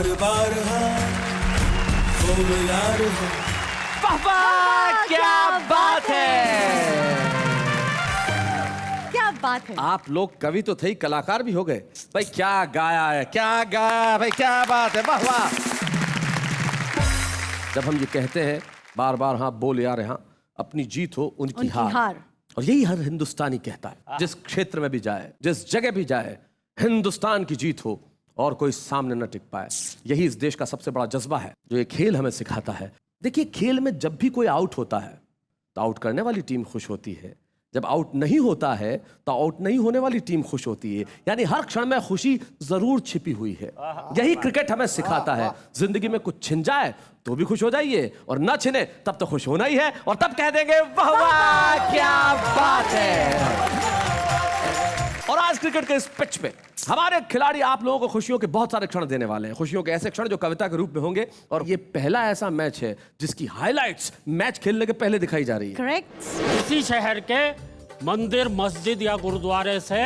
बार बार हाँ बोलो यार हाँ। वाह, क्या बात है, क्या बात है। आप लोग कवि तो थे ही, कलाकार भी हो गए भाई। क्या गाया है, क्या गाया भाई, क्या बात है, वाह वाह। जब हम ये कहते हैं बार बार हाँ बोल यार हाँ, अपनी जीत हो उनकी हार। और यही हर हिंदुस्तानी कहता है, जिस क्षेत्र में भी जाए, जिस जगह भी जाए, हिंदुस्तान की जीत हो और कोई सामने न टिक पाए। यही इस देश का सबसे बड़ा जज्बा है जो ये खेल हमें सिखाता है। देखिए, खेल में जब भी कोई आउट होता है तो आउट करने वाली टीम खुश होती है, जब आउट नहीं होता है तो आउट नहीं होने वाली टीम खुश होती है। यानी हर क्षण में खुशी जरूर छिपी हुई है। यही क्रिकेट हमें सिखाता है। जिंदगी में कुछ छिन जाए तो भी खुश हो जाइए, और ना छिने तब तो खुश होना ही है, और तब कह देंगे वाह वाह क्या बात है। और आज क्रिकेट के इस पिच पे हमारे खिलाड़ी आप लोगों को खुशियों के बहुत सारे क्षण देने वाले हैं। खुशियों के ऐसे क्षण जो कविता के रूप में होंगे, और ये पहला ऐसा मैच है जिसकी हाइलाइट्स मैच खेलने के पहले दिखाई जा रही है। करेक्ट। इसी शहर के मंदिर, मस्जिद या गुरुद्वारे से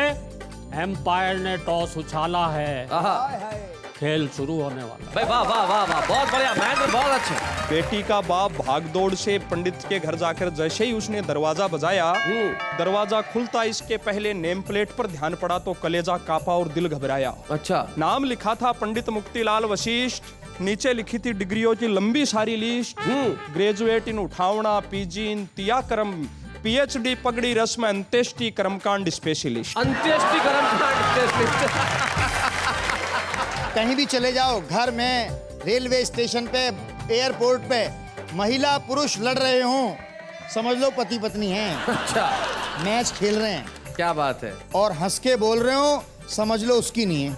एम्पायर ने टॉस उछाला है। खेल शुरू होने वाला। भाई वाह वाह वाह वाह, बहुत बढ़िया महेंद्र, बहुत अच्छा। बेटी का बाप भागदौड़ से पंडित के घर जाकर जैसे ही उसने दरवाजा बजाया, दरवाजा खुलता इसके पहले नेम प्लेट पर ध्यान पड़ा तो कलेजा कांपा और दिल घबराया। अच्छा। नाम लिखा था पंडित मुक्तिलाल वशिष्ठ, नीचे लिखी थी डिग्रियों की लंबी सारी लिस्ट। ग्रेजुएट इन उठावना, पीजी इन तियाकरम, पीएचडी पगड़ी रस्म, अंत्येष्टि कर्मकांड स्पेशलिस्ट। अंत्येष्टि कर्मकांड स्पेशलिस्ट। कहीं भी चले जाओ, घर में, रेलवे स्टेशन पे, एयरपोर्ट पे, महिला पुरुष लड़ रहे हों, समझ लो पति पत्नी हैं। अच्छा। मैच खेल रहे हैं, क्या बात है। और हंस के बोल रहे हो, समझ लो उसकी नहीं है।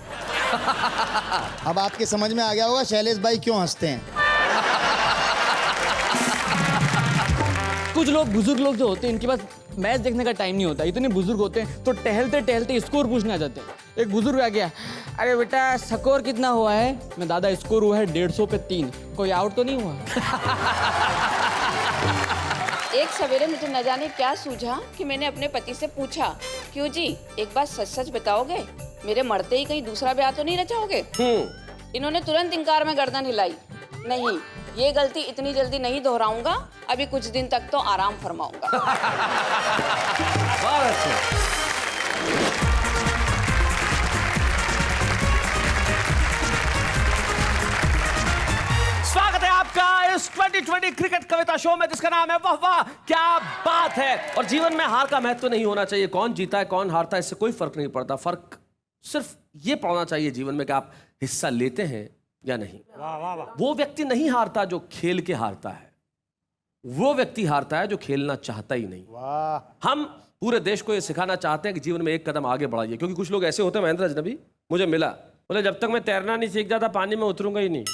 अब आपके समझ में आ गया होगा शैलेश भाई क्यों हंसते हैं। कुछ लोग, बुजुर्ग लोग जो होते हैं, इनके पास मैच देखने का टाइम नहीं होता। इतने बुजुर्ग होते हैं तो टहलते टहलते स्कोर पूछने आ जाते हैं। एक बुजुर्ग आ गया, अरे बेटा स्कोर कितना हुआ है? मैं दादा स्कोर हुआ है 150 पे 3, कोई आउट तो नहीं हुआ? एक सवेरे मुझे न जाने क्या सूझा कि मैंने अपने पति से पूछा, क्यों जी एक बात सच सच बताओगे, मेरे मरते ही कहीं दूसरा ब्याह तो नहीं रचाओगे? इन्होंने तुरंत इंकार में गर्दन हिलाई, नहीं ये गलती इतनी जल्दी नहीं दोहराऊंगा, अभी कुछ दिन तक तो आराम फरमाऊंगा। स्वागत है आपका इस 2020 क्रिकेट कविता शो में, जिसका नाम है वाह वाह क्या बात है। और जीवन में हार का महत्व नहीं होना चाहिए, कौन जीता है कौन हारता है इससे कोई फर्क नहीं पड़ता। फर्क सिर्फ ये पड़ना चाहिए जीवन में कि आप हिस्सा लेते हैं या नहीं। वो व्यक्ति नहीं हारता जो खेल के हारता है, वो व्यक्ति हारता है जो खेलना चाहता ही नहीं। हम पूरे देश को ये सिखाना चाहते हैं कि जीवन में एक कदम आगे बढ़ाइए, क्योंकि कुछ लोग ऐसे होते हैं, महेंद्र अजनबी मुझे मिला, बोले जब तक मैं तैरना नहीं सीख जाता पानी में उतरूंगा ही नहीं।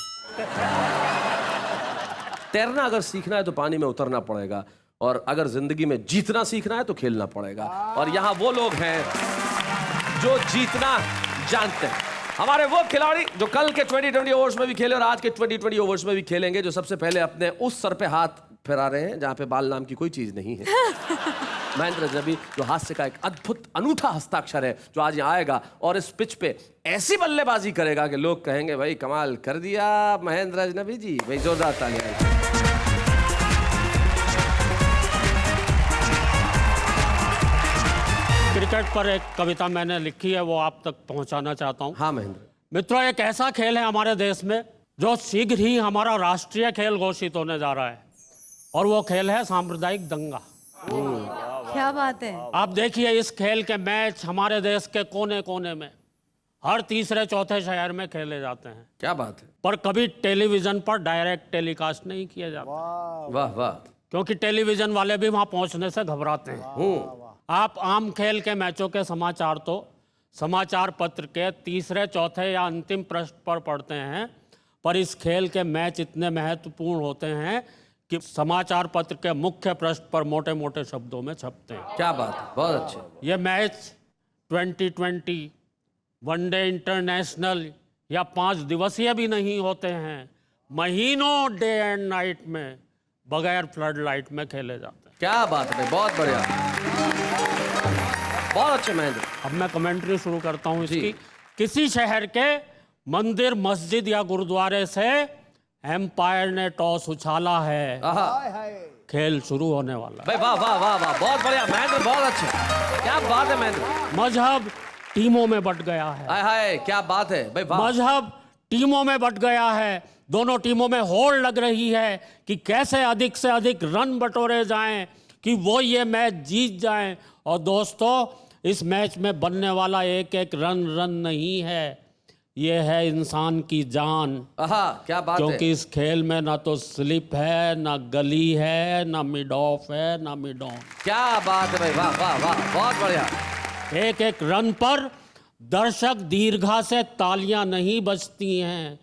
तैरना अगर सीखना है तो पानी में उतरना पड़ेगा, और अगर जिंदगी में जीतना सीखना है तो खेलना पड़ेगा। और यहाँ वो लोग हैं जो जीतना जानते हैं। हमारे वो खिलाड़ी जो कल के 2020 ओवर्स में भी खेले और आज के 2020 ओवर्स में भी खेलेंगे, जो सबसे पहले अपने उस सर पे हाथ फिरा रहे हैं जहां पे बाल नाम की कोई चीज नहीं है। महेंद्र अजनबी, जो हास्य का एक अद्भुत अनूठा हस्ताक्षर है, जो आज यहाँ आएगा और इस पिच पे ऐसी बल्लेबाजी करेगा कि लोग कहेंगे भाई कमाल कर दिया महेंद्र अजनबी जी। भाई जोरदार तालियां। क्रिकेट पर एक कविता मैंने लिखी है, वो आप तक पहुंचाना चाहता हूं। हाँ महेंद्र। मित्रों, एक ऐसा खेल है हमारे देश में जो शीघ्र ही हमारा राष्ट्रीय खेल घोषित होने जा रहा है, और वो खेल है सांप्रदायिक दंगा। क्या बात है। आप देखिए, इस खेल के मैच हमारे देश के कोने कोने में, हर तीसरे चौथे शहर में खेले जाते हैं। क्या बात है। पर कभी टेलीविजन पर डायरेक्ट टेलीकास्ट नहीं किए जाते। वाह वाह। क्योंकि टेलीविजन वाले भी वहां पहुंचने से घबराते हैं। आप आम खेल के मैचों के समाचार तो समाचार पत्र के तीसरे चौथे या अंतिम पृष्ठ पर पढ़ते हैं, पर इस खेल के मैच इतने महत्वपूर्ण होते हैं कि समाचार पत्र के मुख्य पृष्ठ पर मोटे मोटे शब्दों में छपते हैं। क्या बात है, बहुत अच्छे। ये मैच 2020 वनडे इंटरनेशनल या 5 दिवसीय भी नहीं होते हैं, महीनों डे एंड नाइट में बगैर फ्लड लाइट में खेले जाते हैं। क्या बात है, बहुत बढ़िया, बहुत अच्छे महेंद्र। अब मैं कमेंट्री शुरू करता हूँ इसकी। किसी शहर के मंदिर, मस्जिद या गुरुद्वारे से एम्पायर ने टॉस उछाला है, खेल शुरू होने वाला है। भाई वाह वाह वाह वाह, बहुत बढ़िया महेंद्र, बहुत अच्छे, क्या बात है महेंद्र। मजहब टीमों में बट गया है। हाय हाय, क्या बात है भाई, वाह। मजहब टीमों में बट गया है। दोनों टीमों में होड़ लग रही है कि कैसे अधिक से अधिक रन बटोरे जाएं कि वो ये मैच जीत जाएं। और दोस्तों, इस मैच में बनने वाला एक एक रन नहीं है, ये है इंसान की जान। क्या बात है। क्योंकि इस खेल में ना तो स्लिप है, ना गली है, ना मिड ऑफ है, ना मिड ऑन। क्या बात है भाई, वाह वाह वाह, बहुत बढ़िया। एक एक रन पर दर्शक दीर्घा से तालियां नहीं बजती हैं,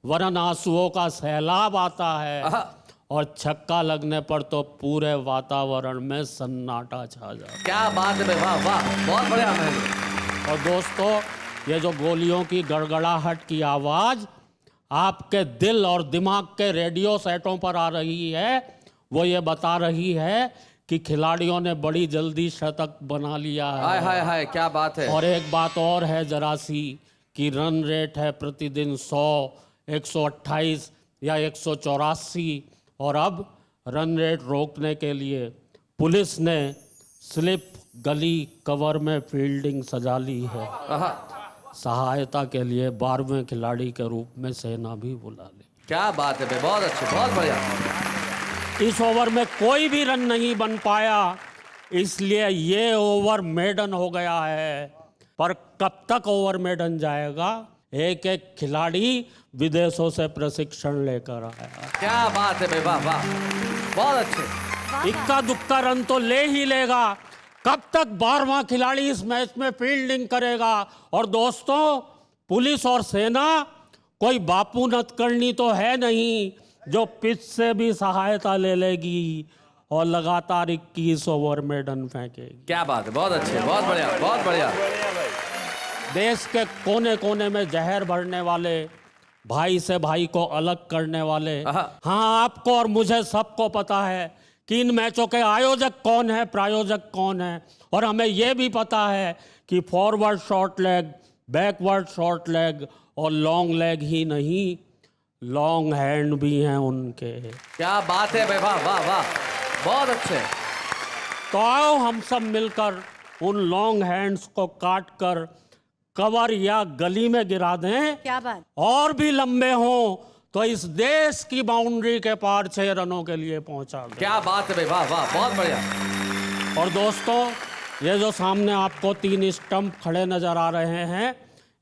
वरन आंसुओं का सैलाब आता है। और छक्का लगने पर तो पूरे वातावरण में सन्नाटा छा जाता है। क्या बात है भाई, वाह वाह, बहुत बढ़िया महेंद्र। और दोस्तों, ये जो गोलियों की गड़गड़ाहट की आवाज आपके दिल और दिमाग के रेडियो सेटों पर आ रही है, वो ये बता रही है कि खिलाड़ियों ने बड़ी जल्दी शतक बना लिया है। हाय हाय हाय, क्या बात है। और एक बात और है जरा सी, कि रन रेट है प्रतिदिन 100, 128 या 184, और अब रन रेट रोकने के लिए पुलिस ने स्लिप, गली, कवर में फील्डिंग सजा ली है। सहायता के लिए 12वें खिलाड़ी के रूप में सेना भी बुला ली। क्या बात है भाई, बहुत अच्छे, बहुत बढ़िया। इस ओवर में कोई भी रन नहीं बन पाया, इसलिए ये ओवर मेडन हो गया है। पर कब तक ओवर मेडन जाएगा? एक एक खिलाड़ी विदेशों से प्रशिक्षण लेकर आया। क्या बात है भाई, वाह वाह, बहुत अच्छे। इक्का दुक्का रन तो ले ही लेगा। कब तक 12वां खिलाड़ी इस मैच में फील्डिंग करेगा? और दोस्तों, पुलिस और सेना कोई बापू नतकर्णी तो है नहीं जो पिच से भी सहायता ले लेगी और लगातार 21 ओवर मेडन फेंकेगी। क्या बात है, बहुत अच्छे, बहुत बढ़िया, बहुत बढ़िया। देश के कोने कोने में जहर भरने वाले, भाई से भाई को अलग करने वाले, हाँ, आपको और मुझे सबको पता है कि इन मैचों के आयोजक कौन है, प्रायोजक कौन है। और हमें यह भी पता है कि forward short leg, backward short leg और लॉन्ग लेग ही नहीं, लॉन्ग हैंड भी हैं उनके। क्या बात है भाई, वाह वाह वाह, बहुत अच्छे। तो आओ हम सब मिलकर उन लॉन्ग हैंड्स को काट कर कवर या गली में गिरा दें। क्या बात। और भी लंबे हों तो इस देश की बाउंड्री के पार 6 रनों के लिए पहुंचा गया। क्या बात है भाई, वाह वाह, बहुत बढ़िया। और दोस्तों, ये जो सामने आपको 3 स्टंप खड़े नजर आ रहे हैं,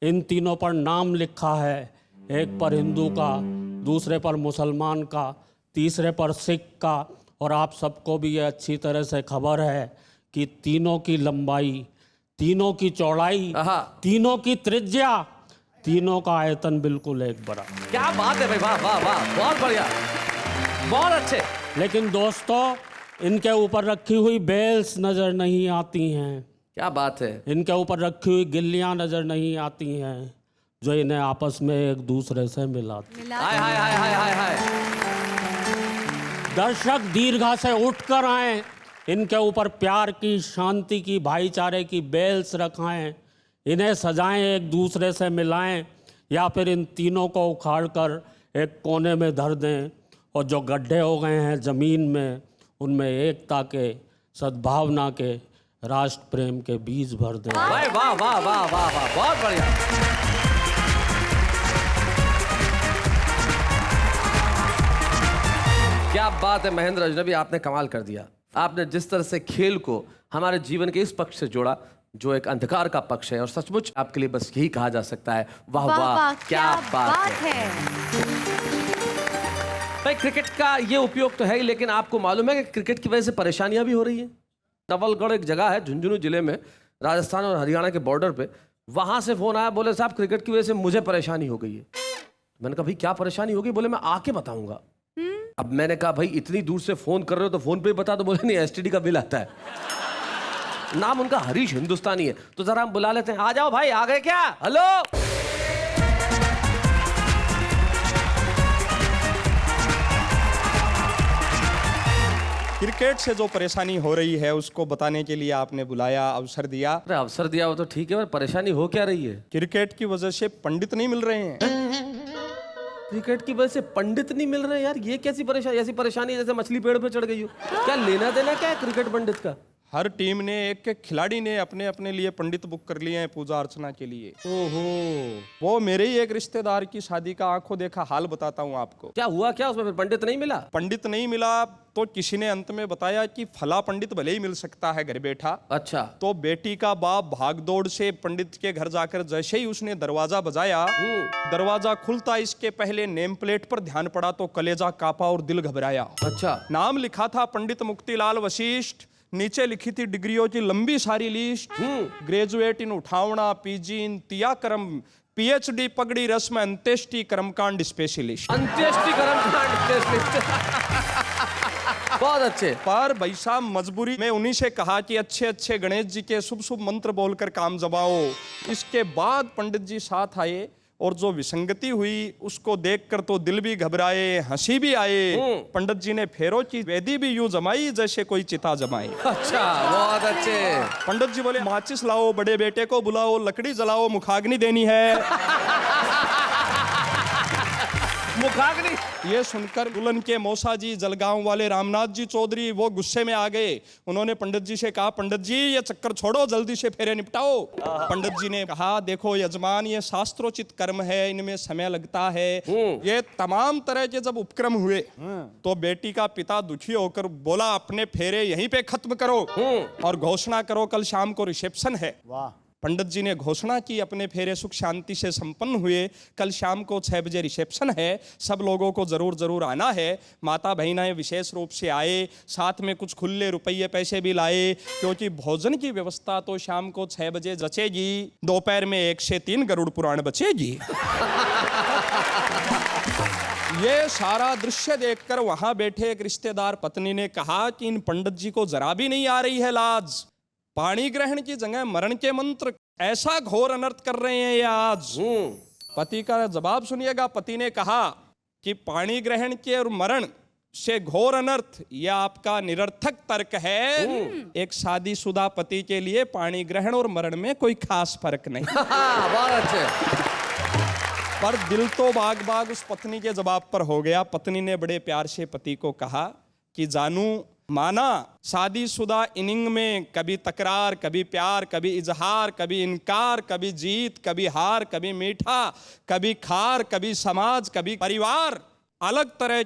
इन तीनों पर नाम लिखा है। एक पर हिंदू का, दूसरे पर मुसलमान का, तीसरे पर सिख का। और आप सबको भी ये अच्छी तरह से खबर है कि तीनों की लंबाई, तीनों की चौड़ाई, तीनों की त्रिज्या, तीनों का आयतन बिल्कुल एक बराबर। क्या बात है भाई, वाह वाह वाह, बहुत बढ़िया, बहुत अच्छे। लेकिन दोस्तों, इनके ऊपर रखी हुई बेल्स नजर नहीं आती हैं। क्या बात है। इनके ऊपर रखी हुई गिल्लियां नजर नहीं आती हैं जो इन्हें आपस में एक दूसरे से मिलाती। हाय हाय हाय हाय हाय हाय। दर्शक दीर्घा से उठकर आए, इनके ऊपर प्यार की, शांति की, भाईचारे की बेल्स रखाएं, इन्हें सजाएं, एक दूसरे से मिलाएं, या फिर इन तीनों को उखाड़कर एक कोने में धर दें और जो गड्ढे हो गए हैं ज़मीन में, उनमें एकता के, सद्भावना के, राष्ट्र प्रेम के बीज भर दें। वाह वाह वाह वाह वाह वाह, बहुत बढ़िया। क्या बात है महेंद्र अजनबी, आपने कमाल कर दिया। आपने जिस तरह से खेल को हमारे जीवन के इस पक्ष से जोड़ा जो एक अंधकार का पक्ष है, और सचमुच आपके लिए बस यही कहा जा सकता है, वाह वाह, क्या बात है। भाई, क्रिकेट का ये उपयोग तो है ही, लेकिन आपको मालूम है कि क्रिकेट की वजह से परेशानियां भी हो रही हैं। नवलगढ़ एक जगह है झुंझुनू जिले में, राजस्थान और हरियाणा के बॉर्डर पे, वहां से फोन आया, बोले साहब क्रिकेट की वजह से मुझे परेशानी हो गई है। मैंने कहा भाई क्या परेशानी होगी? बोले मैं आके बताऊंगा। अब मैंने कहा भाई इतनी दूर से फोन कर रहे हो तो फोन पे ही बता दो। बोले नहीं, एसटीडी का बिल आता है। नाम उनका हरीश हिंदुस्तानी है, तो जरा हम बुला लेते हैं। आ जाओ भाई, आ गए क्या? हेलो। क्रिकेट से जो परेशानी हो रही है उसको बताने के लिए आपने बुलाया, अवसर दिया। अरे अवसर दिया वो तो ठीक है, पर परेशानी हो क्या रही है? क्रिकेट की वजह से पंडित नहीं मिल रहे हैं। क्रिकेट की वजह से पंडित नहीं मिल रहे यार, ये कैसी परेशानी? ऐसी परेशानी है जैसे मछली पेड़ पे चढ़ गई हो। क्या लेना देना क्या है क्रिकेट पंडित का? हर टीम ने एक एक खिलाड़ी ने अपने अपने लिए पंडित बुक कर लिए हैं पूजा अर्चना के लिए। ओहो, वो मेरे ही एक रिश्तेदार की शादी का आंखों देखा हाल बताता हूँ आपको। क्या हुआ क्या उसमें? फिर पंडित नहीं मिला? पंडित नहीं मिला तो किसी ने अंत में बताया कि फला पंडित भले ही मिल सकता है घर बैठा। अच्छा। तो बेटी का बाप भागदौड़ से पंडित के घर जाकर जैसे ही उसने दरवाजा बजाया, दरवाजा खुलता इसके पहले नेम प्लेट पर ध्यान पड़ा तो कलेजा कांपा और दिल घबराया। अच्छा। नाम लिखा था पंडित मुक्तिलाल वशिष्ठ, नीचे लिखी थी डिग्रियों की लंबी सारी लिस्ट। ग्रेजुएट इन उठावना, पीजी इन तियाकरम, पीएचडी पगड़ी रस्म अंत्येष्टि कर्मकांड स्पेशलिस्ट। अंत्येष्टि कर्मकांड स्पेशलिस्ट। बहुत अच्छे। पर भाई साहब मजबूरी में उन्हीं से कहा कि अच्छे अच्छे गणेश जी के शुभ शुभ मंत्र बोलकर काम जमाओ। इसके बाद पंडित जी साथ आए और जो विसंगति हुई उसको देखकर तो दिल भी घबराए, हंसी भी आए। पंडित जी ने फेरों की वेदी भी यूं जमाई जैसे कोई चिता जमाई। अच्छा, बहुत अच्छे। पंडित जी बोले माचिस लाओ, बड़े बेटे को बुलाओ, लकड़ी जलाओ, मुखाग्नि देनी है। मुखाग्नि। ये सुनकर दुल्हन के मौसा जी जलगांव वाले रामनाथ जी चौधरी वो गुस्से में आ गए। उन्होंने पंडित जी से कहा, पंडित जी ये चक्कर छोड़ो, जल्दी से फेरे निपटाओ। पंडित जी ने कहा, देखो यजमान ये शास्त्रोचित कर्म है, इनमें समय लगता है। ये तमाम तरह के जब उपक्रम हुए तो बेटी का पिता दुखी होकर बोला, अपने फेरे यहीं पे खत्म करो और घोषणा करो कल शाम को रिसेप्शन है। वाह। पंडित जी ने घोषणा की, अपने फेरे सुख शांति से संपन्न हुए। कल शाम को 6 बजे रिसेप्शन है, सब लोगों को जरूर आना है। माता बहनाएं विशेष रूप से आए, साथ में कुछ खुले रुपये पैसे भी लाए, क्योंकि भोजन की व्यवस्था तो शाम को 6 बजे जचेगी, दोपहर में 1 से 3 गरुड़ पुराण बचेगी। ये सारा दृश्य देखकर वहां बैठे एक रिश्तेदार पत्नी ने कहा कि इन पंडित जी को जरा भी नहीं आ रही है लाज। पानी ग्रहण की जगह मरण के मंत्र ऐसा घोर अनर्थ कर रहे हैं ये आज। पति का जवाब सुनिएगा। पति ने कहा कि पानी ग्रहण के और मरण से घोर अनर्थ यह आपका निरर्थक तर्क है। एक शादीशुदा पति के लिए पानी ग्रहण और मरण में कोई खास फर्क नहीं। बहुत अच्छे। पर दिल तो बाग बाग उस पत्नी के जवाब पर हो गया। पत्नी ने बड़े प्यार से पति को कहा कि जानू, माना शादीशुदा इनिंग में कभी तकरार, कभी प्यार, कभी इजहार, कभी इनकार, कभी जीत, कभी हार, कभी मीठा, कभी खार, कभी समाज, कभी परिवार, अलग तरह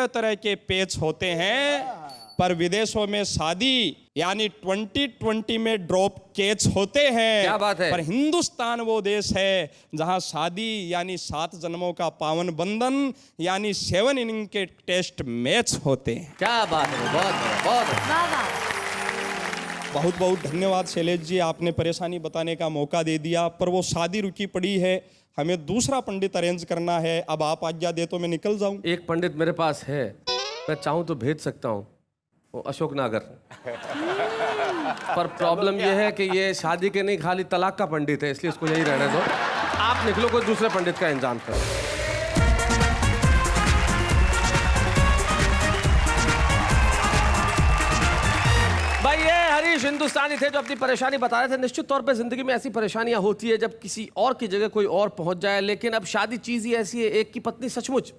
तरह के पेच होते हैं। पर विदेशों में शादी यानी 2020 में ड्रॉप कैच होते हैं। क्या बात है। पर हिंदुस्तान वो देश है जहां शादी यानी 7 जन्मों का पावन बंधन यानी 7 इनिंग के टेस्ट मैच होते हैं। क्या बात है, बहुत बहुत। वाह वाह। बहुत बहुत धन्यवाद शैलेश जी, आपने परेशानी बताने का मौका दे दिया। पर वो शादी रुकी पड़ी है, हमें दूसरा पंडित अरेंज करना है। अब आप आज्ञा दे तो मैं निकल जाऊं। एक पंडित मेरे पास है, मैं चाहूं तो भेज सकता हूं, वो अशोक नागर। पर प्रॉब्लम यह है कि ये शादी के नहीं खाली तलाक का पंडित है, इसलिए इसको यही रहने दो। आप निकलो, कोई दूसरे पंडित का इंतजाम करो। भाई ये हरीश हिंदुस्तानी थे जो अपनी परेशानी बता रहे थे। निश्चित तौर पे जिंदगी में ऐसी परेशानियां होती है जब किसी और की जगह कोई और पहुंच जाए, लेकिन अब शादी चीज ही ऐसी है, एक की पत्नी सचमुच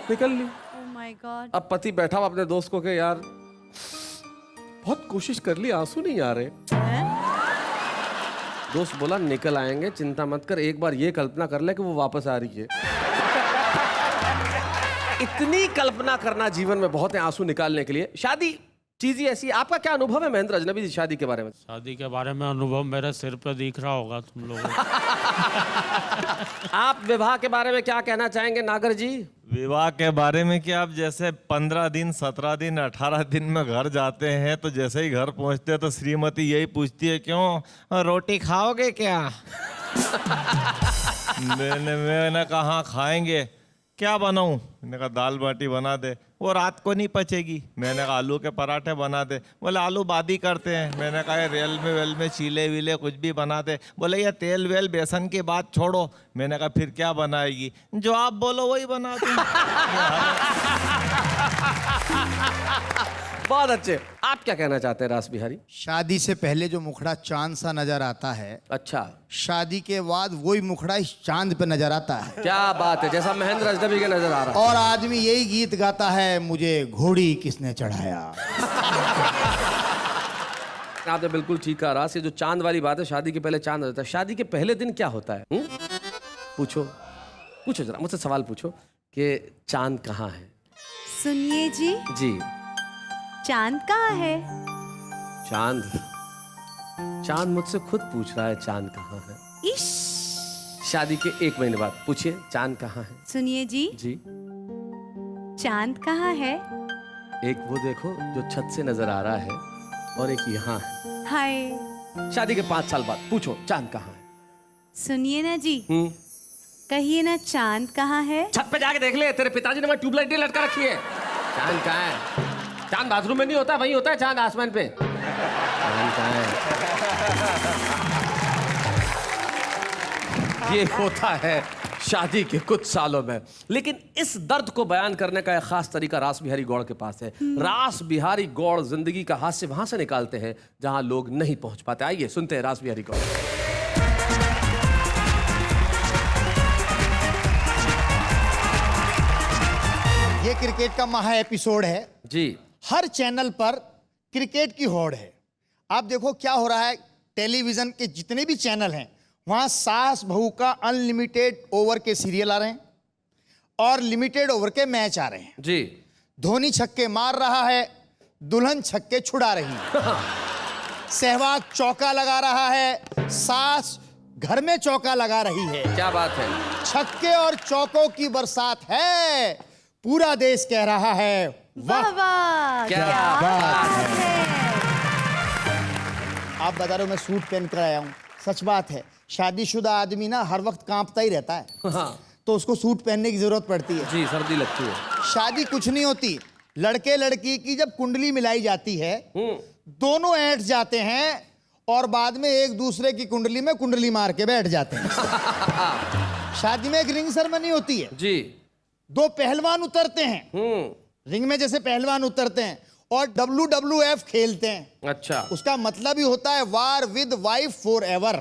निकल ली। My God. अब पति बैठा हुआ अपने दोस्त को कि यार बहुत कोशिश कर ली, आंसू नहीं आ रहे। दोस्त बोला निकल आएंगे, चिंता मत कर, एक बार ये कल्पना कर ले कि वो वापस आ रही है। इतनी कल्पना करना जीवन में बहुत है आंसू निकालने के लिए। शादी चीज ही ऐसी। आपका क्या अनुभव है महेंद्र अजनबी जी शादी के बारे में? शादी के बारे में अनुभव मेरे सिर पे दिख रहा होगा तुम लोगों को। आप विवाह के बारे में क्या कहना चाहेंगे नागर जी? विवाह के बारे में कि आप जैसे 15 दिन 17 दिन 18 दिन में घर जाते हैं तो जैसे ही घर पहुंचते हैं तो श्रीमती यही पूछती है, क्यों रोटी खाओगे क्या? मैंने कहा खाएंगे, क्या बनाऊं? मैंने कहा दाल बाटी बना दे। वो रात को नहीं पचेगी। मैंने कहा आलू के पराठे बना दे। बोले आलू बादी करते हैं। मैंने कहा ये रेल में वेल में चीले वीले कुछ भी बना दे। बोले ये तेल वेल बेसन की बात छोड़ो। मैंने कहा फिर क्या बनाएगी? जो आप बोलो वही बना दूं। बहुत अच्छे। आप क्या कहना चाहते हैं रास बिहारी? शादी से पहले जो मुखड़ा चांद सा नजर आता है, अच्छा, शादी के बाद वही मुखड़ा इस चांद पे नजर आता है। क्या बात है, जैसा महेंद्र अजनबी के नजर आ रहा है। और आदमी यही गीत गाता है, मुझे घोड़ी किसने चढ़ाया। आपने बिल्कुल ठीक कहा रास। ये जो चांद वाली बात है, शादी के पहले चांद होता है। शादी के पहले दिन क्या होता है? पूछो पूछो जरा, मुझसे सवाल पूछो कि चांद कहाँ है। सुनिए जी, जी, चांद कहाँ है? चांद चांद मुझसे खुद पूछ रहा है चांद कहाँ है। इश, शादी के 1 महीने बाद पूछिए चांद कहाँ है। सुनिए जी, जी, चांद कहाँ है? एक वो देखो जो छत से नजर आ रहा है, और एक यहाँ है। हाय, शादी के 5 साल बाद पूछो चांद कहाँ है। सुनिए ना जी, कहिए ना चांद कहाँ है? छत पे जाके देख ले, तेरे पिताजी ने वहाँ ट्यूबलाइट नहीं लटका रखी है। चांद कहाँ है? चांद बाथरूम में नहीं होता, वहीं होता है चांद आसमान पे। चांद कहाँ है? ये होता है शादी के कुछ सालों में। लेकिन इस दर्द को बयान करने का एक खास तरीका रास बिहारी गौड़ के पास है। रास बिहारी गौड़ जिंदगी का हास्य वहां से निकालते हैं जहां लोग नहीं पहुंच पाते। आइए सुनते हैं रास बिहारी गौड़। ये क्रिकेट का महा एपिसोड है जी। हर चैनल पर क्रिकेट की होड़ है। आप देखो क्या हो रहा है, टेलीविजन के जितने भी चैनल हैं वहां सास बहू का अनलिमिटेड ओवर के सीरियल आ रहे हैं और लिमिटेड ओवर के मैच आ रहे हैं जी। धोनी छक्के मार रहा है, दुल्हन छक्के छुड़ा रही है। सहवाग चौका लगा रहा है, सास घर में चौका लगा रही है। क्या बात है। छक्के और चौकों की बरसात है, पूरा देश कह रहा है वाह वाह, क्या बात है। आप बता रहे हो मैं सूट पहन कर आया हूं, सच बात है। शादीशुदा आदमी ना हर वक्त कांपता ही रहता है, हाँ तो उसको सूट पहनने की जरूरत पड़ती है। जी, सर्दी लगती है। शादी कुछ नहीं होती, लड़के लड़की की जब कुंडली मिलाई जाती है दोनों ऐंठ जाते हैं और बाद में एक दूसरे की कुंडली में कुंडली मार के बैठ जाते हैं। शादी में एक रिंग सेरेमनी होती है जी। 2 पहलवान उतरते हैं रिंग में, जैसे पहलवान उतरते हैं और WWF खेलते हैं। अच्छा, उसका मतलब ही होता है वार विद वाइफ फॉर एवर।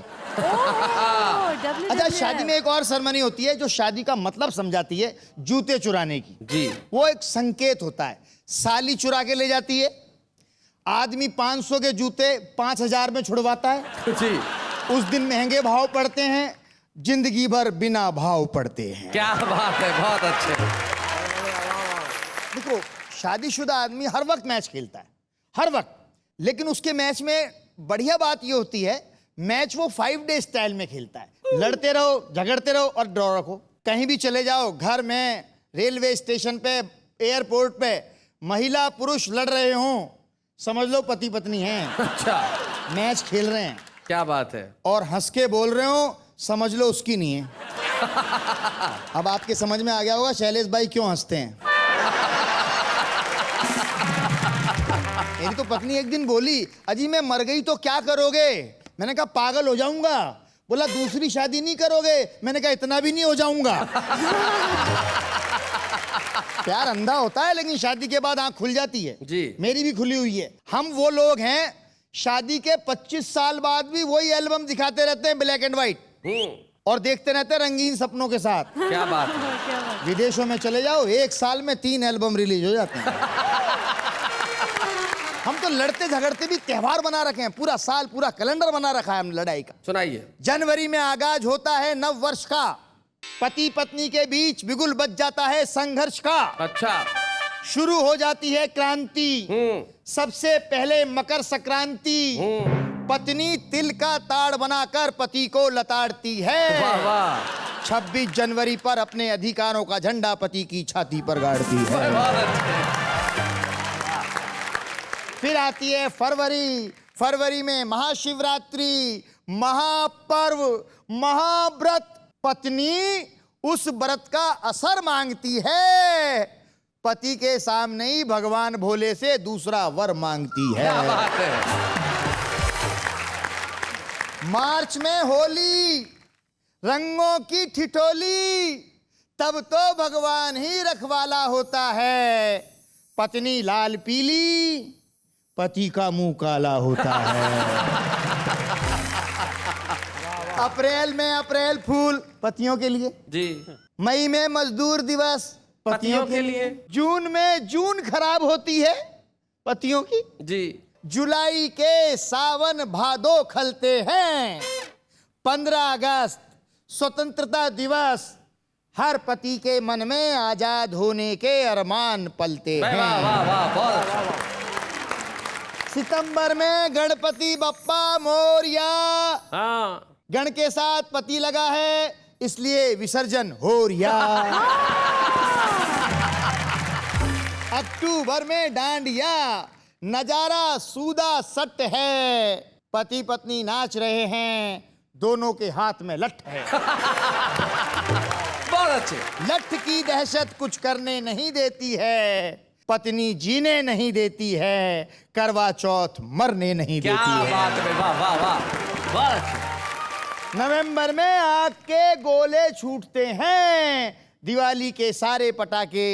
अच्छा, शादी में एक और सेरेमनी होती है जो शादी का मतलब समझाती है, जूते चुराने की। जी। वो एक संकेत होता है, साली चुरा के ले जाती है, आदमी 500 के जूते 5000 में छुड़वाता है जी। उस दिन महंगे भाव पड़ते हैं, जिंदगी भर बिना भाव पड़ते हैं। क्या बात है, बहुत अच्छे। देखो, शादीशुदा आदमी हर वक्त मैच खेलता है, हर वक्त, लेकिन उसके मैच में बढ़िया बात ये होती है, मैच वो 5 डे स्टाइल में खेलता है। लड़ते रहो, झगड़ते रहो और ड्रॉ रखो। कहीं भी चले जाओ, घर में, रेलवे स्टेशन पे, एयरपोर्ट पे, महिला पुरुष लड़ रहे हों, समझ लो पति पत्नी हैं। अच्छा, मैच खेल रहे हैं। क्या बात है। और हंस के बोल रहे हो, समझ लो उसकी नहीं है। अब आपके समझ में आ गया होगा शैलेश भाई क्यों हंसते हैं। मेरी तो पत्नी एक दिन बोली, अजी मैं मर गई तो क्या करोगे? मैंने कहा पागल हो जाऊंगा। बोला दूसरी शादी नहीं करोगे? मैंने कहा इतना भी नहीं हो जाऊंगा। प्यार अंधा होता है लेकिन शादी के बाद आंख खुल जाती है जी। मेरी भी खुली हुई है। हम वो लोग हैं शादी के 25 साल बाद भी वही एल्बम दिखाते रहते हैं ब्लैक एंड व्हाइट, और देखते रहते हैं रंगीन सपनों के साथ। क्या बात है। विदेशों में चले जाओ, 1 साल में 3 एल्बम रिलीज हो जाते हैं। हम तो लड़ते झगड़ते भी त्योहार बना रखे हैं, पूरा साल पूरा कैलेंडर बना रखा है हमने लड़ाई का। सुनाइए। जनवरी में आगाज होता है नव वर्ष का, पति पत्नी के बीच बिगुल बज जाता है संघर्ष का। अच्छा। शुरू हो जाती है क्रांति, सबसे पहले मकर संक्रांति, पत्नी तिल का ताड़ बनाकर पति को लताड़ती है। वाह वाह। 26 जनवरी पर अपने अधिकारों का झंडा पति की छाती पर गाड़ती है। बहुत अच्छे। फिर आती है फरवरी, फरवरी में महाशिवरात्रि, महापर्व, महाव्रत। पत्नी उस व्रत का असर मांगती है, पति के सामने ही भगवान भोले से दूसरा वर मांगती है। क्या बात है। मार्च में होली, रंगों की ठिठोली, तब तो भगवान ही रखवाला होता है। पत्नी लाल पीली, पति का मुंह काला होता है। अप्रैल में अप्रैल फूल पतियों के लिए जी। मई में मजदूर दिवस पतियों के लिए, जून में जून खराब होती है पतियों की जी। जुलाई के सावन भादो खलते हैं। 15 अगस्त स्वतंत्रता दिवस, हर पति के मन में आजाद होने के अरमान पलते हैं। वाह वाह वाह, बहुत अच्छा। सितंबर में गणपति बप्पा मोरया, हाँ। गण के साथ पति लगा है इसलिए विसर्जन हो रिया। अक्टूबर में डांडिया, नजारा सूदा सट है। पति पत्नी नाच रहे हैं, दोनों के हाथ में लठ है। बहुत अच्छे। लठ की दहशत कुछ करने नहीं देती है, पत्नी जीने नहीं देती है, करवा चौथ मरने नहीं क्या देती है। बात है, वाह वाह वाह, बहुत अच्छे। नवंबर में आग के गोले छूटते हैं, दिवाली के सारे पटाखे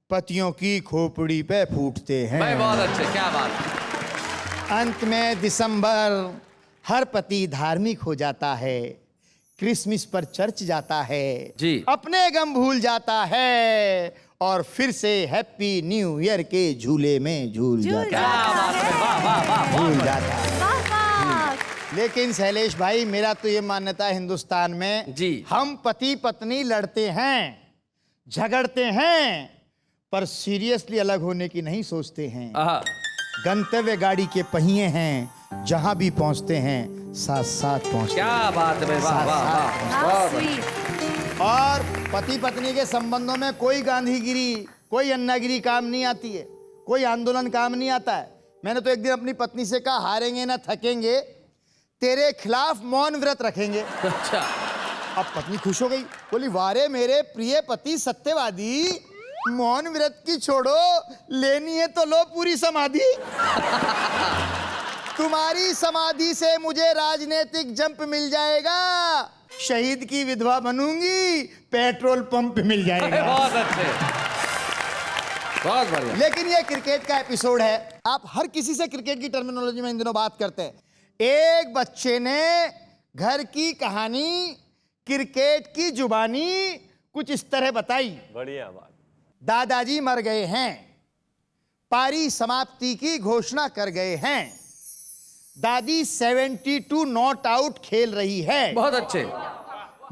पतियों की खोपड़ी पे फूटते हैं। भाई बहुत अच्छे, क्या बात है। अंत में दिसंबर, हर पति धार्मिक हो जाता है, क्रिसमस पर चर्च जाता है जी। अपने गम भूल जाता है और फिर से हैप्पी न्यू ईयर के झूले में झूल जाता क्या है। बात है, वाह वाह वाह, भूल बहुत जाता है। लेकिन शैलेश भाई, मेरा तो ये मान्यता है हिंदुस्तान में जी। हम पति पत्नी लड़ते हैं, झगड़ते हैं, पर सीरियसली अलग होने की नहीं सोचते हैं। आहा। गंतव्य गाड़ी के पहिए हैं, जहां भी पहुंचते हैं साथ साथ पहुंचते हैं। क्या बात है, वाह वाह वाह, बहुत अच्छा। और पति पत्नी के संबंधों में कोई गांधीगिरी, कोई अन्नागिरी काम नहीं आती है, कोई आंदोलन काम नहीं आता है। मैंने तो एक दिन अपनी पत्नी से कहा, हारेंगे ना थकेंगे, तेरे खिलाफ मौन व्रत रखेंगे। अच्छा। अब पत्नी खुश हो गई, बोली वारे मेरे प्रिय पति सत्यवादी, मौन व्रत की छोड़ो, लेनी है तो लो पूरी समाधि। तुम्हारी समाधि से मुझे राजनीतिक जंप मिल जाएगा, शहीद की विधवा बनूंगी, पेट्रोल पंप मिल जाएगा। बहुत अच्छे, बहुत बढ़िया। लेकिन ये क्रिकेट का एपिसोड है, आप हर किसी से क्रिकेट की टर्मिनोलॉजी में इन दिनों बात करते हैं। एक बच्चे ने घर की कहानी क्रिकेट की जुबानी कुछ इस तरह बताई। बढ़िया बात। दादाजी मर गए हैं, पारी समाप्ति की घोषणा कर गए हैं, दादी 72 नॉट आउट खेल रही है, बहुत अच्छे।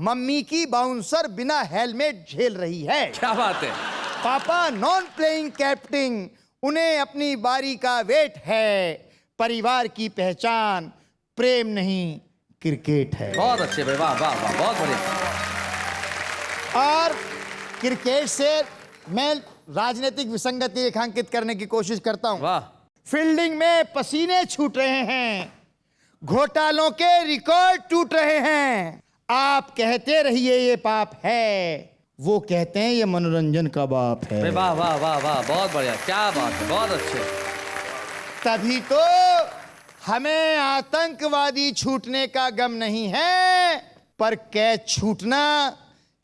मम्मी की बाउंसर बिना हेलमेट झेल रही है, क्या बात है। पापा नॉन प्लेइंग कैप्टन, उन्हें अपनी बारी का वेट है, परिवार की पहचान प्रेम नहीं क्रिकेट है। बहुत अच्छे भाई, वाह वाह वाह, बहुत बढ़िया। और क्रिकेट से मैं राजनीतिक विसंगति रेखांकित करने की कोशिश करता हूं। वाह। फील्डिंग में पसीने छूट रहे हैं, घोटालों के रिकॉर्ड टूट रहे हैं, आप कहते रहिए ये पाप है, वो कहते हैं ये मनोरंजन का बाप है। वाह वाह वाह वाह, बहुत बढ़िया, क्या बात है, बहुत अच्छे। तभी तो हमें आतंकवादी छूटने का गम नहीं है, पर कैद छूटना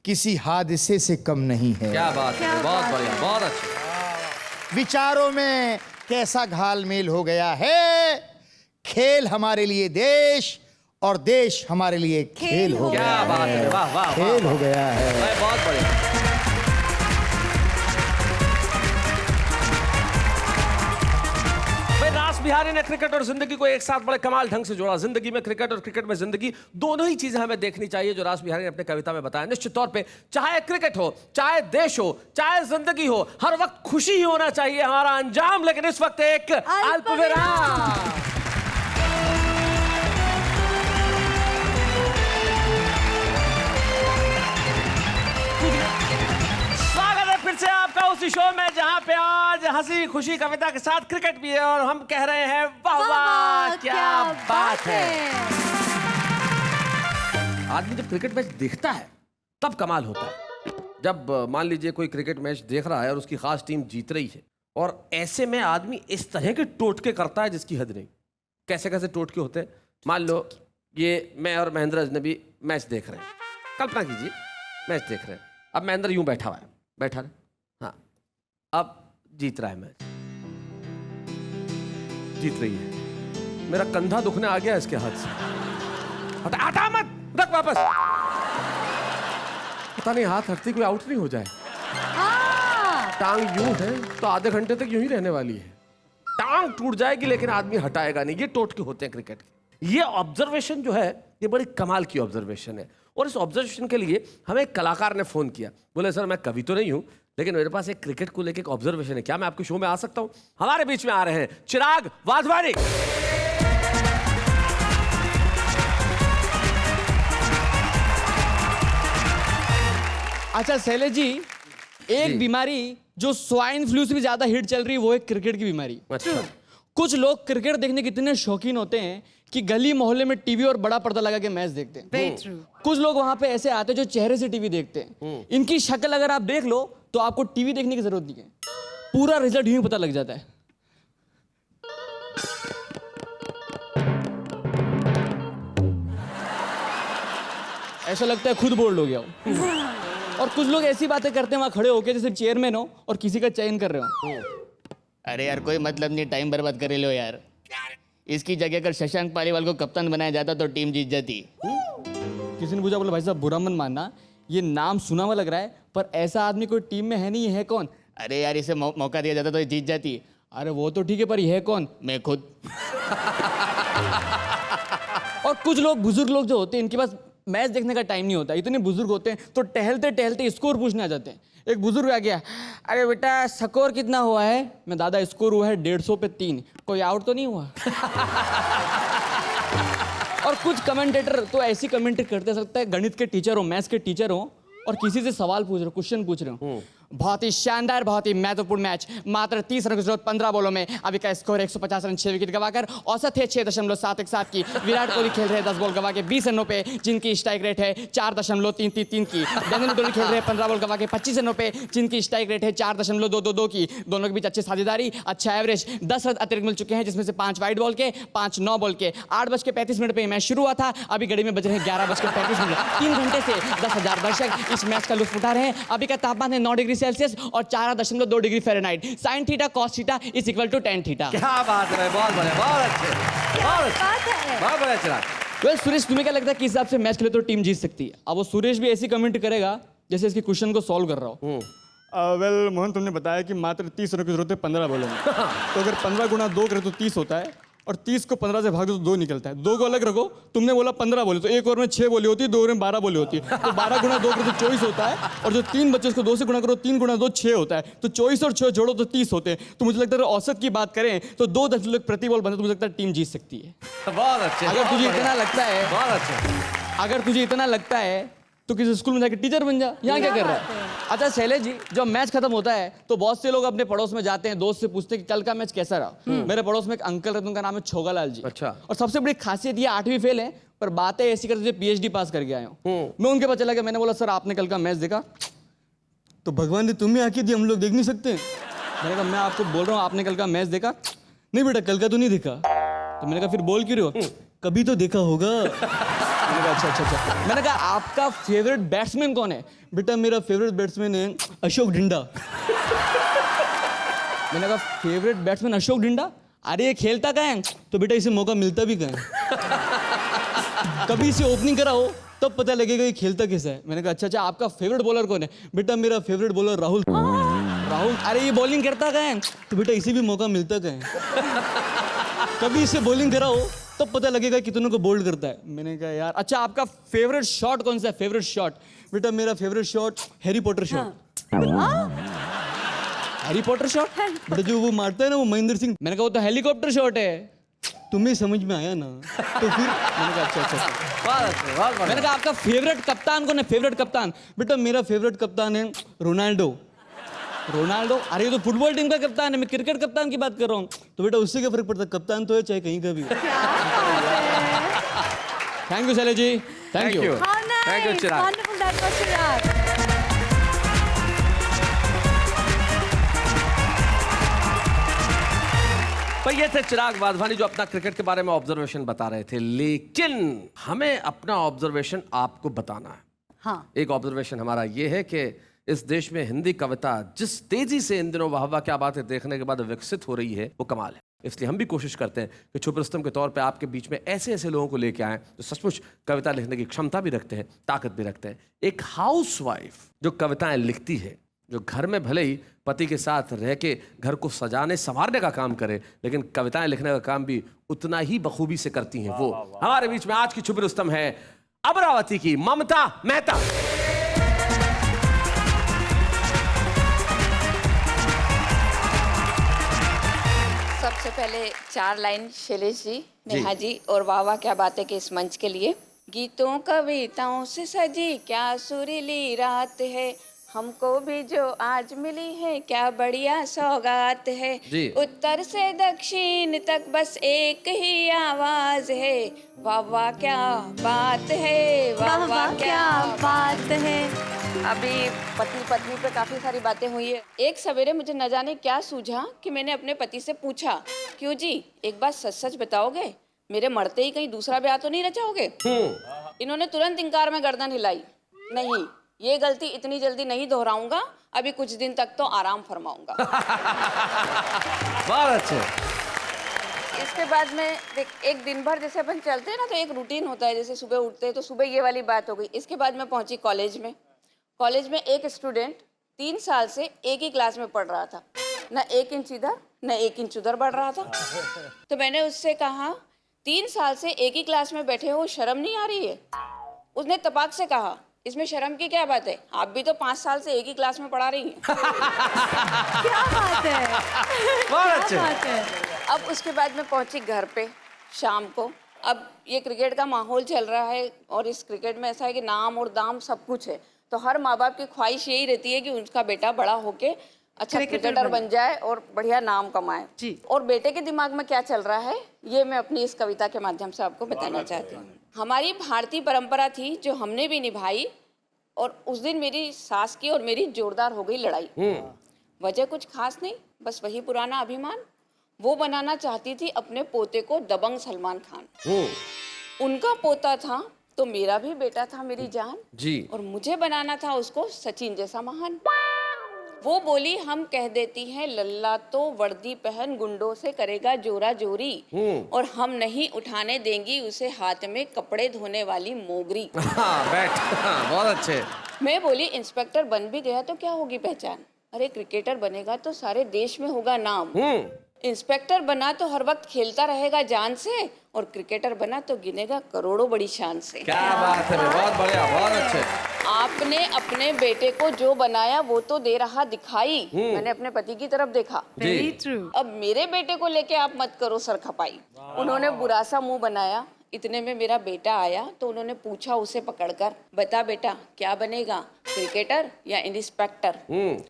किसी हादसे से कम नहीं है। क्या बात है, बहुत बढ़िया, बहुत अच्छे। विचारों में कैसा घालमेल हो गया है, खेल हमारे लिए देश और देश हमारे लिए खेल हो गया क्या है। बात है, वाह वाह, खेल हो गया है। भाई बहुत बढ़िया। भाई रास बिहारी ने क्रिकेट और जिंदगी को एक साथ बड़े कमाल ढंग से जोड़ा। जिंदगी में क्रिकेट और क्रिकेट में जिंदगी, दोनों ही चीजें हमें देखनी चाहिए जो रास बिहारी ने अपने कविता में बताया। निश्चित तौर पे चाहे क्रिकेट हो, चाहे देश हो, चाहे जिंदगी हो, हर वक्त खुशी ही होना चाहिए हमारा अंजाम। लेकिन इस वक्त एक अल्पविराम। स्वागत है फिर से आपका उसी शो में जहां पे आज हंसी खुशी कविता के साथ क्रिकेट भी है और हम कह रहे हैं वाह वाह क्या बात है। आदमी जब क्रिकेट मैच देखता है तब कमाल होता है। जब मान लीजिए कोई क्रिकेट मैच देख रहा है और उसकी खास टीम जीत रही है और ऐसे में आदमी इस तरह के टोटके करता है जिसकी हद नहीं। कैसे कैसे टोटके होते हैं? मान लो ये मैं और महेंद्र अजनबी मैच देख रहे हैं, कल्पना कीजिए मैच देख रहे हैं। अब महेंद्र यूं बैठा हुआ है, बैठा है, हाँ, अब जीत रहा है मैच, जीत रही है, मेरा कंधा दुखने आ गया इसके हाथ से। हटा मत, रख वापस। पता नहीं हाथ हटती कोई आउट नहीं हो जाए। टांग यूं है तो आधे घंटे तक यूं ही रहने वाली है, टांग टूट जाएगी लेकिन आदमी हटाएगा नहीं। ये टोटके होते हैं क्रिकेट के। ये ऑब्जर्वेशन जो है ये बड़ी कमाल की ऑब्जर्वेशन है और इस ऑब्जर्वेशन के लिए हमें एक कलाकार ने फोन किया। बोले सर मैं कवि तो नहीं हूं लेकिन मेरे पास एक क्रिकेट को लेकर एक ऑब्जर्वेशन है, क्या मैं आपके शो में आ सकता हूं? हमारे बीच में आ रहे हैं चिराग वाधवानी। अच्छा शैलेश जी, एक बीमारी जो स्वाइन फ्लू से भी ज्यादा हिट चल रही है वो है क्रिकेट की बीमारी। अच्छा। कुछ लोग क्रिकेट देखने के इतने शौकीन होते हैं कि गली मोहल्ले में टीवी और बड़ा पर्दा लगा के मैच देखते हैं। Very true. कुछ लोग वहां पे ऐसे आते हैं जो चेहरे से टीवी देखते हैं। इनकी शक्ल अगर आप देख लो तो आपको टीवी देखने की जरूरत नहीं है, पूरा रिजल्ट यूं पता लग जाता है। ऐसा लगता है खुद बोल्ड हो गया हो। और कुछ लोग ऐसी बातें करते हैं वहां खड़े होके जैसे चेयरमैन हो और किसी का चयन कर रहे हो। अरे यार कोई मतलब नहीं, टाइम बर्बाद कर लो यार। इसकी जगह अगर शशांक पालीवाल को कप्तान बनाया जाता तो टीम जीत जाती। किसी ने पूछा, बोला भाई साहब बुरा मन मानना, ये नाम सुना हुआ लग रहा है पर ऐसा आदमी कोई टीम में है नहीं, है कौन? अरे यार इसे मौका दिया जाता तो ये जीत जाती। अरे वो तो ठीक है पर यह कौन? मैं खुद। और कुछ लोग बुजुर्ग लोग जो होते हैं इनके पास मैच देखने का टाइम नहीं होता, इतने बुजुर्ग होते हैं तो टहलते टहलते स्कोर पूछने आ जाते हैं। एक बुजुर्ग आ गया, अरे बेटा स्कोर कितना हुआ है? मैं दादा स्कोर हुआ है 150 पे 3, कोई आउट तो नहीं हुआ? और कुछ कमेंटेटर तो ऐसी कमेंट्री करते सकता है, गणित के टीचर हो, मैथ्स के टीचर हो और किसी से सवाल पूछ रहे हो, क्वेश्चन पूछ रहे हो, बहुत ही शानदार, बहुत ही महत्वपूर्ण मैच, मात्र 30 रन की जरूरत 15 बॉलों में, अभी का स्कोर 150 रन 6 विकेट गवाकर औसत है 6.717 की। विराट कोहली खेल रहे हैं 10 बॉल गवा के 20 रनों पे जिनकी स्ट्राइक रेट है 4.333 की। देवेंद्र धोनी खेल रहे हैं 15 बॉल गवा के 25 रनों पे जिनकी स्ट्राइक रेट है 4.222 की। दोनों के बीच अच्छी साझेदारी, अच्छा एवरेज, 10 रन अतिरिक्त मिल चुके हैं जिसमें से 5 वाइड बॉल के, 5 9 बॉल के। 8:35 पे मैच शुरू हुआ था, अभी घड़ी में बज रहे हैं 11:35। 3 घंटे से 10,000 दर्शक इस मैच का लुत्फ उठा रहे हैं। अभी का तापमान है 9 डिग्री सेल्सियस और 4.2 degree Fahrenheit. sin theta cos theta is equal to tan theta. क्या बात है, बहुत बढ़िया, बहुत अच्छे, बहुत बढ़िया चिराग। वेल सुरेश, तुम्हें क्या लगता है किस हिसाब से मैच खेले तो टीम जीत सकती है? अब वो सुरेश भी ऐसी कमेंट करेगा जैसे इसके क्वेश्चन को सॉल्व कर रहा हो। वेल मोहन, तुमने बताया कि मात्र 30 रन की जरूरत है 15 बॉलों में, तो अगर 15 गुना 2 करे तो 30 होता है और 30 को 15 से भाग दो तो 2 निकलता है। 2 को अलग रखो, तुमने बोला 15 बोले तो 1 ओवर में 6 बोली होती है, 2 ओवर में 12 बोली होती है, तो 12 गुना 2 करो तो 24 होता है और जो 3 बच्चे उसको 2 से गुणा करो, 3 गुना 2 6 होता है, तो 24 और 6 जोड़ो तो 30 होते हैं। तो मुझे लगता है औसत की बात करें तो 2 प्रति बॉल बनते तो मुझे लगता है टीम जीत सकती है। बहुत अच्छे। अगर तुझे इतना लगता है, बहुत अच्छे, अगर तुझे इतना लगता है तो किसी स्कूल में जाकर टीचर बन जा। यहाँ क्या कर रहा है? अच्छा शैलेश जी, जब मैच खत्म होता है तो बहुत से लोग अपने पड़ोस में जाते हैं, दोस्त से पूछते हैं कि कल का मैच कैसा रहा। मेरे पड़ोस में एक अंकल रहते हैं, उनका नाम है छोगालाल जी। अच्छा। और सबसे बड़ी खासियत ये 8वीं फेल है पर बातें ऐसी करते PhD पास करके आए हूँ। मैं उनके पास चला गया, मैंने बोला सर आपने कल का मैच देखा? तो भगवान ने तुम्हें आके दी, हम लोग देख नहीं सकते। मैंने कहा मैं आपको बोल रहा हूँ आपने कल का मैच देखा? नहीं बेटा कल का तो नहीं देखा। तो मैंने कहा फिर बोल क्यों रहे हो? कभी तो देखा होगा। मैंने कहा अच्छा। मैंने कहा आपका फेवरेट बैट्समैन कौन है? बेटा मेरा फेवरेट बैट्समैन है अशोक ढिंडा। मैंने कहा फेवरेट बैट्समैन अशोक ढिंडा? अरे ये खेलता कहाँ है? तो बेटा इसे मौका मिलता भी कहाँ है? कभी इसे ओपनिंग कराओ तब पता लगेगा ये खेलता कैसा है। मैंने कहा अच्छा आपका फेवरेट बॉलर कौन है? बेटा मेरा फेवरेट बॉलर राहुल। राहुल? अरे ये बॉलिंग करता कहाँ है? तो बेटा इसे भी मौका मिलता कहाँ है? कभी इसे बॉलिंग कराओ तब पता लगेगा कितनों को बोल्ड करता है। मैंने कहा यार अच्छा आपका फेवरेट शॉट कौन सा है? Favourite shot? बेटा मेरा favourite shot Harry Potter shot. Harry Potter shot? बेटा जो वो मारता है ना वो महेंद्र सिंह। मैंने कहा वो तो हेलीकॉप्टर शॉट है। तुम्हें समझ में आया ना? तो फिर मैंने कहा अच्छा। मैंने कहा आपका फेवरेट कप्तान कौन है? फेवरेट कप्तान? बेटा मेरा फेवरेट कप्तान है रोनाल्डो। रोनाल्डो? अरे ये तो फुटबॉल टीम का कप्तान है, मैं क्रिकेट कप्तान की बात कर रहा हूँ। तो बेटा उससे क्या फर्क पड़ता है, कप्तान तो है चाहे कहीं का भी। Thank you Shailesh ji, thank you. How nice. Thank you, Chirag. Wonderful, that was Chirag. भाई ये थे चिराग वाधवानी जो अपना क्रिकेट के बारे में ऑब्जर्वेशन बता रहे थे, लेकिन हमें अपना ऑब्जर्वेशन आपको बताना है। हाँ। एक ऑब्जर्वेशन हमारा ये है कि इस देश में हिंदी कविता जिस तेजी से इन दिनों वाह वाह क्या बात है देखने के बाद विकसित हो रही है वो कमाल है। इसलिए हम भी कोशिश करते हैं कि छुप रुस्तम के तौर पे आपके बीच में ऐसे ऐसे लोगों को लेके आएं जो सचमुच कविता लिखने की क्षमता भी रखते हैं, ताकत भी रखते हैं। एक हाउसवाइफ जो कविताएं लिखती है, जो घर में भले ही पति के साथ रह के घर को सजाने संवारने का काम करे, लेकिन कविताएं लिखने का काम भी उतना ही बखूबी से करती हैं, वो हमारे बीच में आज की छुप रुस्तम है अमरावती की ममता मेहता। सबसे पहले 4 लाइन शैलेश जी, नेहा जी और वाह वाह क्या बातें के इस मंच के लिए। गीतों कविताओं से सजी क्या सुरीली रात है, हमको भी जो आज मिली है क्या बढ़िया सौगात है। उत्तर से दक्षिण तक बस एक ही आवाज है, वाह वाह क्या बात है, वाह वाह क्या बात है। अभी पति पत्नी पे काफी सारी बातें हुई है। एक सवेरे मुझे न जाने क्या सूझा कि मैंने अपने पति से पूछा, क्यों जी एक बात सच सच बताओगे, मेरे मरते ही कहीं दूसरा ब्याह तो नहीं रचाओगे। इन्होंने तुरंत इंकार में गर्दन हिलाई, नहीं ये गलती इतनी जल्दी नहीं दोहराऊंगा, अभी कुछ दिन तक तो आराम फरमाऊंगा। बहुत अच्छे। इसके बाद में एक दिन भर जैसे अपन चलते हैं ना तो एक रूटीन होता है, जैसे सुबह उठते हैं तो सुबह ये वाली बात हो गई। इसके बाद मैं पहुंची कॉलेज में। कॉलेज में एक स्टूडेंट 3 साल से एक ही क्लास में पढ़ रहा था, न 1 इंच इधर न 1 इंच उधर बढ़ रहा था। तो मैंने उससे कहा 3 साल से एक ही क्लास में बैठे हो, शर्म नहीं आ रही है। उसने तपाक से कहा इसमें शर्म की क्या बात है, आप भी तो 5 साल से एक ही क्लास में पढ़ा रही हैं। क्या बात है, बहुत अच्छे। बात है। अब उसके बाद मैं पहुंची घर पे शाम को। अब ये क्रिकेट का माहौल चल रहा है और इस क्रिकेट में ऐसा है कि नाम और दाम सब कुछ है, तो हर माँ बाप की ख्वाहिश यही रहती है कि उनका बेटा बड़ा होके अच्छा क्रिकेटर बन जाए और बढ़िया नाम कमाए जी। और बेटे के दिमाग में क्या चल रहा है ये मैं अपनी इस कविता के माध्यम से आपको बताना चाहती हूँ। हमारी भारतीय परंपरा थी जो हमने भी निभाई, और उस दिन मेरी सास की और मेरी जोरदार हो गई लड़ाई। वजह कुछ खास नहीं, बस वही पुराना अभिमान। वो बनाना चाहती थी अपने पोते को दबंग सलमान खान। उनका पोता था तो मेरा भी बेटा था मेरी जान जी, और मुझे बनाना था उसको सचिन जैसा महान। वो बोली हम कह देती हैं लल्ला तो वर्दी पहन गुंडों से करेगा जोरा जोरी, और हम नहीं उठाने देंगी उसे हाथ में कपड़े धोने वाली मोगरी। बहुत अच्छे। मैं बोली इंस्पेक्टर बन भी गया तो क्या होगी पहचान, अरे क्रिकेटर बनेगा तो सारे देश में होगा नाम। इंस्पेक्टर बना तो हर वक्त खेलता रहेगा जान से, और क्रिकेटर बना तो गिनेगा करोड़ों बड़ी शान से। क्या बात है, बहुत बढ़िया, बहुत अच्छे। आपने अपने बेटे को जो बनाया वो तो दे रहा दिखाई, मैंने अपने पति की तरफ देखा। Very true. अब मेरे बेटे को लेके आप मत करो सर खपाई। उन्होंने बुरा सा मुंह बनाया। इतने में मेरा बेटा आया तो उन्होंने पूछा उसे पकड़कर, बता बेटा क्या बनेगा, क्रिकेटर या इंस्पेक्टर।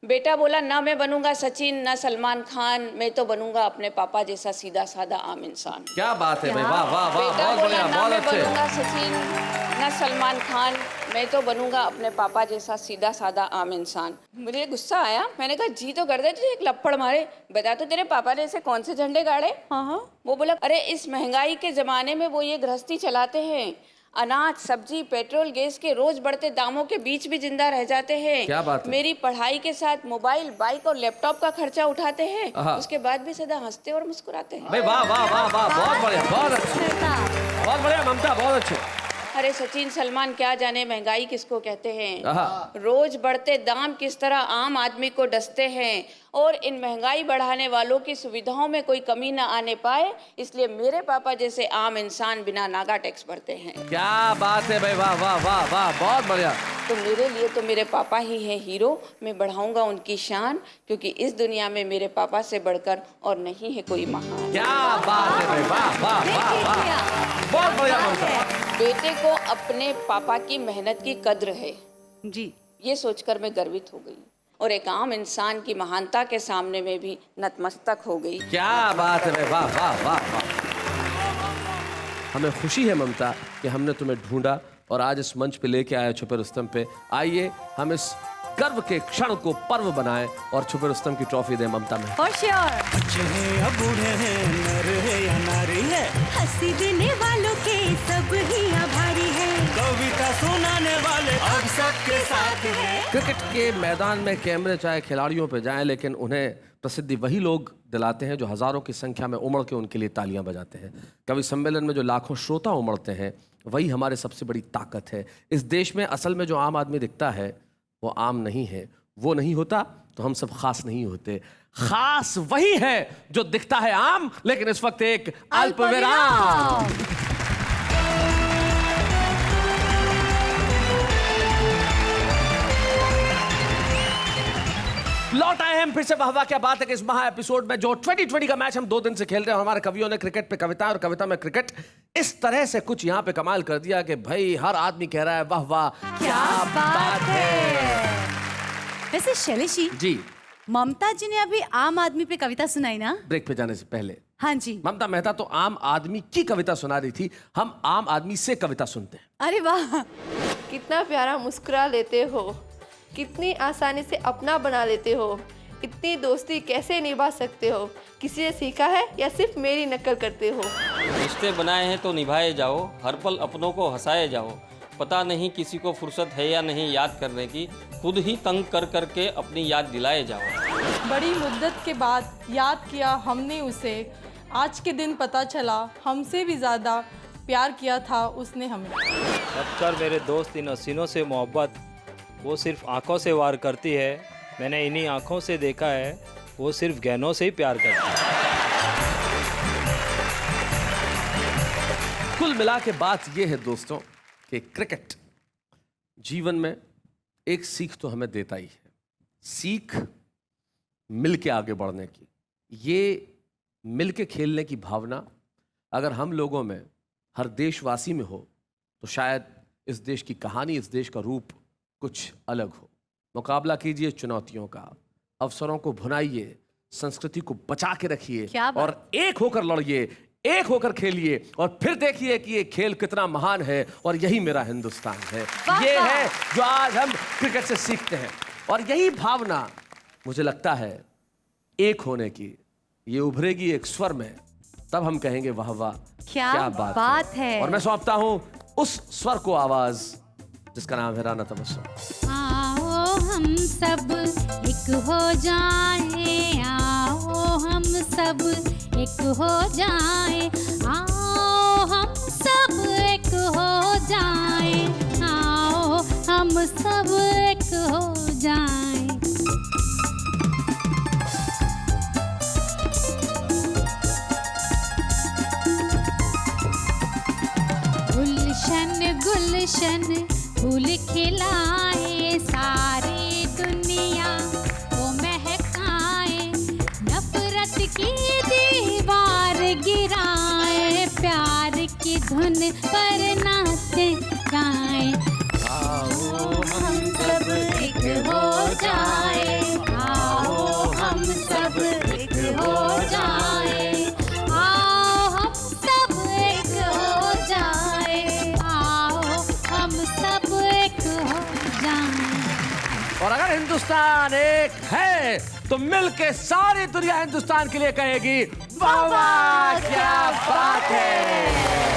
बेटा बोला ना मैं बनूंगा सचिन ना सलमान खान, मैं तो बनूंगा अपने पापा जैसा सीधा साधा आम इंसान। क्या बात है भाई, वाह वाह वाह, बेटा बहुत बोला बढ़िया, ना बहुत मैं अच्छे। बनूंगा सचिन ना सलमान खान, मैं तो बनूंगा अपने पापा जैसा सीधा साधा आम इंसान। मुझे गुस्सा आया, मैंने कहा जी तो कर दे तुझे एक लपड़ मारे, बता तो तेरे पापा ने ऐसे कौन से झंडे गाड़े। वो बोला अरे इस महंगाई के जमाने में वो ये गृहस्थी चलाते हैं, अनाज सब्जी पेट्रोल गैस के रोज बढ़ते दामों के बीच भी जिंदा रह जाते हैं। क्या बात है? मेरी पढ़ाई के साथ मोबाइल बाइक और लैपटॉप का खर्चा उठाते हैं, उसके बाद भी सदा हंसते और मुस्कुराते हैं। भाई वाह वाह वाह वाह, बहुत बढ़िया, बहुत अच्छे, बहुत बढ़िया ममता, बहुत अच्छे। अरे सचिन सलमान क्या जाने महंगाई किसको कहते हैं, रोज बढ़ते दाम किस तरह आम आदमी को डसते हैं, और इन महंगाई बढ़ाने वालों की सुविधाओं में कोई कमी न आने पाए, इसलिए मेरे पापा जैसे आम इंसान बिना नागा टैक्स भरते हैं। क्या बात है भाई, वाह वाह वाह वाह, बहुत बढ़िया। तो मेरे लिए तो मेरे पापा ही हैं हीरो, मैं बढ़ाऊंगा उनकी शान, क्योंकि इस दुनिया में मेरे पापा से बढ़कर और नहीं है कोई महान। क्या बात है भाई, वाह वाह वाह वाह, बहुत बढ़िया ममता। बेटे को अपने पापा की मेहनत की कद्र है जी, ये सोचकर मैं गर्वित हो गई, और एक आम इंसान की महानता के सामने में भी नतमस्तक हो गई। क्या बात है भाई, वाह वाह वाह वाह। हमें खुशी है ममता कि हमने तुम्हें ढूंढा और आज इस मंच पे लेके आए छुपे रुस्तम पे। आइए हम इस गर्व के क्षण को पर्व बनाएं और छुपे रुस्तम की ट्रॉफी दें ममता में। For sure. बच्चे हैं या बूढ़े हैं, नर है या नारी है, हंसी देने वालों के सब ही आभारी है, कविता सुनाने वाले अब सबके साथ हैं। क्रिकेट के मैदान में कैमरे चाहे खिलाड़ियों पर जाएं, लेकिन उन्हें प्रसिद्धि वही लोग दिलाते हैं जो हजारों की संख्या में उमड़ के उनके लिए तालियां बजाते हैं। कवि सम्मेलन में जो लाखों श्रोता उमड़ते हैं वही हमारे सबसे बड़ी ताकत है। इस देश में असल में जो आम आदमी दिखता है वो आम नहीं है। वो नहीं होता तो हम सब खास नहीं होते। खास वही है जो दिखता है आम, लेकिन इस वक्त एक अल्पविराम। लौट आए हम फिर से। वाह वाह क्या बात है कि इस महा एपिसोड में जो 2020 का मैच हम 2 दिन से खेल रहे हैं, हमारे कवियों ने क्रिकेट पे कविता और कविता में क्रिकेट इस तरह से कुछ यहाँ पे कमाल कर दिया कि भाई हर आदमी कह रहा है वाह वाह क्या बात है। वैसे शैलेशी जी, ममता जी ने अभी आम आदमी पे कविता सुनाई ना, ब्रेक पे जाने से पहले। हाँ जी। ममता मेहता तो आम आदमी की कविता सुना रही थी, हम आम आदमी से कविता सुनते हैं। अरे वाह। कितना प्यारा मुस्कुरा लेते हो, कितनी आसानी से अपना बना लेते हो, इतनी दोस्ती कैसे निभा सकते हो, किसी से सीखा है या सिर्फ मेरी नकल करते हो। रिश्ते बनाए हैं तो निभाए जाओ, हर पल अपनों को हंसाए जाओ, पता नहीं किसी को फुर्सत है या नहीं याद करने की, खुद ही तंग कर करके अपनी याद दिलाए जाओ। बड़ी मुद्दत के बाद याद किया हमने उसे, आज के दिन पता चला हमसे भी ज़्यादा प्यार किया था उसने हमें। कर मेरे दोस्त इन हसीनों से मोहब्बत, वो सिर्फ आंखों से वार करती है, मैंने इन्हीं आंखों से देखा है, वो सिर्फ गहनों से ही प्यार करती है। कुल मिला के बात यह है दोस्तों कि क्रिकेट जीवन में एक सीख तो हमें देता ही है, सीख मिल के आगे बढ़ने की। ये मिल के खेलने की भावना अगर हम लोगों में, हर देशवासी में हो तो शायद इस देश की कहानी, इस देश का रूप कुछ अलग हो। मुकाबला कीजिए चुनौतियों का, अवसरों को भुनाइए, संस्कृति को बचा के रखिए और एक होकर लड़िए, एक होकर खेलिए और फिर देखिए कि ये खेल कितना महान है। और यही मेरा हिंदुस्तान है, ये है जो आज हम क्रिकेट से सीखते हैं। और यही भावना मुझे लगता है एक होने की, ये उभरेगी एक स्वर में, तब हम कहेंगे वाह वाह क्या बात है। और मैं सौंपता हूं उस स्वर को आवाज जिसका नाम है राना तबस्सुम। आओ हम सब एक हो जाएं, आओ हम सब एक हो जाएं, आओ हम सब एक हो जाएं, आओ हम सब एक हो जाएं। गुलशन गुलशन फूल खिलाए, सारी दुनिया को महकाए, नफरत की दीवार गिराए, प्यार की धुन पर नाचे गाएं। आओ हम सब एक हो जाए, आओ हम सब एक हो जाए, आओ हम सब एक हो जाए, आओ हम सब एक हो जाएं। और अगर हिंदुस्तान एक है तो मिलके सारी दुनिया हिंदुस्तान के लिए कहेगी वाह वाह क्या बात है।